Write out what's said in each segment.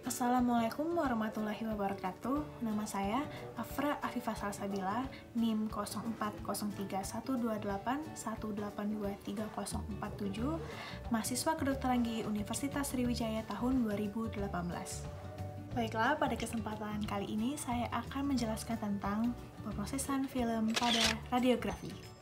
Assalamualaikum warahmatullahi wabarakatuh. Nama saya Afra Afifah Salsabila, NIM 040318182347, mahasiswa kedokteran gigi Universitas Sriwijaya tahun 2018. Baiklah, pada kesempatan kali ini saya akan menjelaskan tentang pemrosesan film pada radiografi.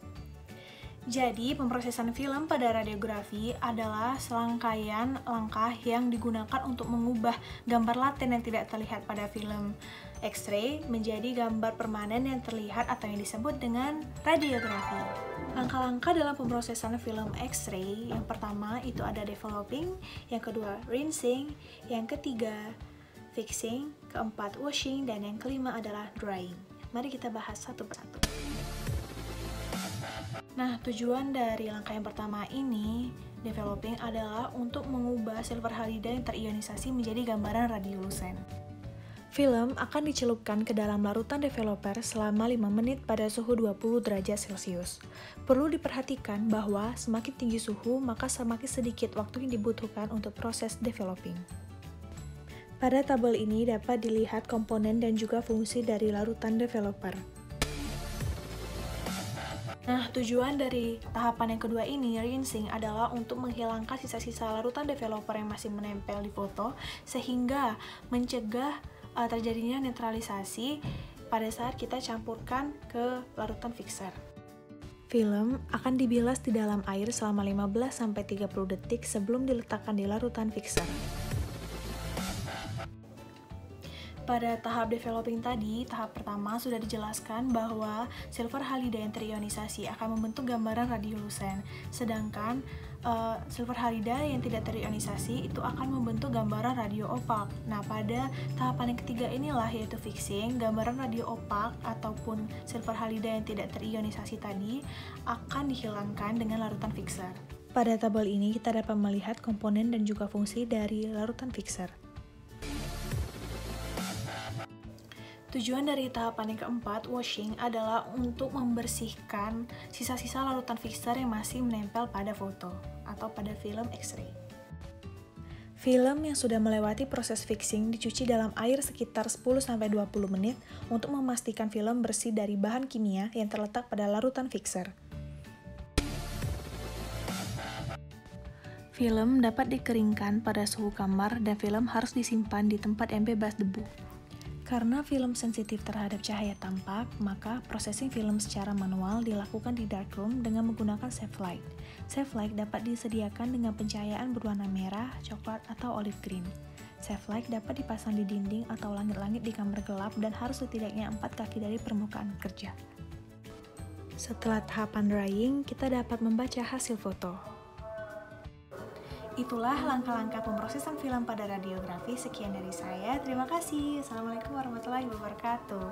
Jadi, pemrosesan film pada radiografi adalah serangkaian langkah yang digunakan untuk mengubah gambar laten yang tidak terlihat pada film X-ray menjadi gambar permanen yang terlihat atau yang disebut dengan radiografi. Langkah-langkah dalam pemrosesan film X-ray, yang pertama itu ada developing, yang kedua rinsing, yang ketiga fixing, keempat washing, dan yang kelima adalah drying. Mari kita bahas satu persatu. Nah, tujuan dari langkah yang pertama ini, developing, adalah untuk mengubah silver halida yang terionisasi menjadi gambaran radiolucent. Film akan dicelupkan ke dalam larutan developer selama 5 menit pada suhu 20 derajat Celcius. Perlu diperhatikan bahwa semakin tinggi suhu, maka semakin sedikit waktu yang dibutuhkan untuk proses developing. Pada tabel ini dapat dilihat komponen dan juga fungsi dari larutan developer. Nah, tujuan dari tahapan yang kedua ini, rinsing, adalah untuk menghilangkan sisa-sisa larutan developer yang masih menempel di foto, sehingga mencegah terjadinya neutralisasi pada saat kita campurkan ke larutan fixer. Film akan dibilas di dalam air selama 15-30 detik sebelum diletakkan di larutan fixer. Pada tahap developing tadi, tahap pertama sudah dijelaskan bahwa silver halida yang terionisasi akan membentuk gambaran radiolucent, sedangkan silver halida yang tidak terionisasi itu akan membentuk gambaran radio opak. Nah, pada tahapan yang ketiga inilah, yaitu fixing, gambaran radio opak ataupun silver halida yang tidak terionisasi tadi akan dihilangkan dengan larutan fixer. Pada tabel ini kita dapat melihat komponen dan juga fungsi dari larutan fixer. Tujuan dari tahapan yang keempat, washing, adalah untuk membersihkan sisa-sisa larutan fixer yang masih menempel pada foto atau pada film X-ray. Film yang sudah melewati proses fixing dicuci dalam air sekitar 10-20 menit untuk memastikan film bersih dari bahan kimia yang terletak pada larutan fixer. Film dapat dikeringkan pada suhu kamar dan film harus disimpan di tempat yang bebas debu. Karena film sensitif terhadap cahaya tampak, maka processing film secara manual dilakukan di darkroom dengan menggunakan safe light. Safe light dapat disediakan dengan pencahayaan berwarna merah, coklat, atau olive green. Safe light dapat dipasang di dinding atau langit-langit di kamar gelap dan harus setidaknya 4 kaki dari permukaan kerja. Setelah tahapan drying, kita dapat membaca hasil foto. Itulah langkah-langkah pemrosesan film pada radiografi. Sekian dari saya. Terima kasih. Assalamualaikum warahmatullahi wabarakatuh.